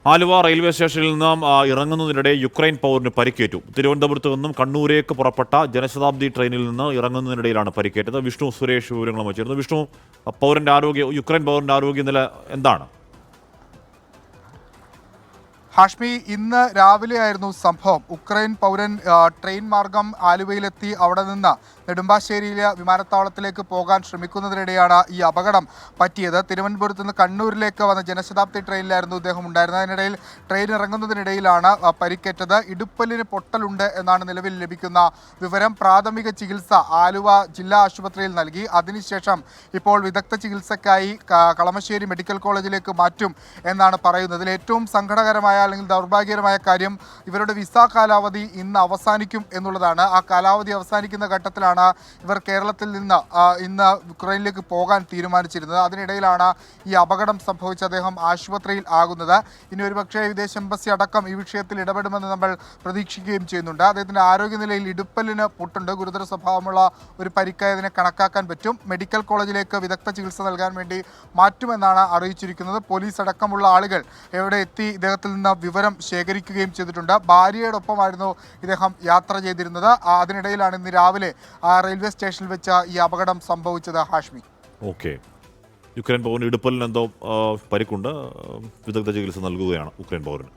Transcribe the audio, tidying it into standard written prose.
Aluva railway സ്റ്റേഷനിൽ നിന്നും ഇറങ്ങുന്നതിനിടെ Ukraine പൗരന് പരിക്കേറ്റു. തിരുവനന്തപുരത്ത് നിന്നും കണ്ണൂരേക്ക് പുറപ്പെട്ട ജനശതാബ്ദി ട്രെയിനിൽ നിന്ന് ഇറങ്ങുന്നതിനിടയിലാണ് പരിക്കേറ്റത്. വിഷ്ണു സുരേഷ് വിവരങ്ങളും ചേർന്നു. വിഷ്ണു, യുക്രൈൻ പൗരന്റെ ആരോഗ്യനില എന്താണ്? ഹാഷ്മി, ഇന്ന് രാവിലെയായിരുന്നു സംഭവം. ഉക്രൈൻ പൗരൻ ട്രെയിൻ മാർഗം ആലുവയിലെത്തി അവിടെ നിന്ന് നെടുമ്പാശ്ശേരിയിലെ വിമാനത്താവളത്തിലേക്ക് പോകാൻ ശ്രമിക്കുന്നതിനിടെയാണ് ഈ അപകടം പറ്റിയത്. തിരുവനന്തപുരത്ത് നിന്ന് കണ്ണൂരിലേക്ക് വന്ന ജനശതാബ്ദി ട്രെയിനിലായിരുന്നു ഇദ്ദേഹം ഉണ്ടായിരുന്നത്. അതിനിടയിൽ ട്രെയിൻ ഇറങ്ങുന്നതിനിടയിലാണ് പരിക്കേറ്റത്. ഇടുപ്പലിന് പൊട്ടലുണ്ട് എന്നാണ് നിലവിൽ ലഭിക്കുന്ന വിവരം. പ്രാഥമിക ചികിത്സ ആലുവ ജില്ലാ ആശുപത്രിയിൽ നൽകി. അതിനുശേഷം ഇപ്പോൾ വിദഗ്ധ ചികിത്സയ്ക്കായി കളമശ്ശേരി മെഡിക്കൽ കോളേജിലേക്ക് മാറ്റും എന്നാണ് പറയുന്നത്. ഇതിൽ ഏറ്റവും സങ്കടകരമായ അല്ലെങ്കിൽ ദൗർഭാഗ്യകരമായ കാര്യം ഇവരുടെ വിസ കാലാവധി ഇന്ന് അവസാനിക്കും എന്നുള്ളതാണ്. ആ കാലാവധി അവസാനിക്കുന്ന ഘട്ടത്തിലാണ് ഇവർ കേരളത്തിൽ നിന്ന് ഇന്ന് യുക്രൈനിലേക്ക് പോകാൻ തീരുമാനിച്ചിരുന്നത്. അതിനിടയിലാണ് ഈ അപകടം സംഭവിച്ച് അദ്ദേഹം ആശുപത്രിയിൽ ആകുന്നത്. ഇനി ഒരുപക്ഷേ വിദേശ എംബസി അടക്കം ഈ വിഷയത്തിൽ ഇടപെടുമെന്ന് നമ്മൾ പ്രതീക്ഷിക്കുകയും ചെയ്യുന്നുണ്ട്. അദ്ദേഹത്തിൻ്റെ ആരോഗ്യനിലയിൽ ഇടുപ്പലിന് പൊട്ടുണ്ട്. ഗുരുതര സ്വഭാവമുള്ള ഒരു പരിക്കായി അതിനെ കണക്കാക്കാൻ പറ്റും. മെഡിക്കൽ കോളേജിലേക്ക് വിദഗ്ധ ചികിത്സ നൽകാൻ വേണ്ടി മാറ്റുമെന്നാണ് അറിയിച്ചിരിക്കുന്നത്. പോലീസ് അടക്കമുള്ള ആളുകൾ എവിടെ എത്തി ഇദ്ദേഹത്തിൽ നിന്ന് വിവരം ശേഖരിക്കുകയും ചെയ്തിട്ടുണ്ട്. ഭാര്യയോടൊപ്പമായിരുന്നു ഇദ്ദേഹം യാത്ര ചെയ്തിരുന്നത്. അതിനിടയിലാണ് ഇന്ന് രാവിലെ റെയിൽവേ സ്റ്റേഷനിൽ വെച്ച് ഈ അപകടം സംഭവിച്ചത്. ഹാഷ്മി, ഓക്കെ. യുക്രൈൻ പൗരന് ഇടുപ്പലിന് എന്തോ പരിക്കുണ്ട്. വിദഗ്ധ ചികിത്സ നൽകുകയാണ് ഉക്രൈൻ പൗരന്.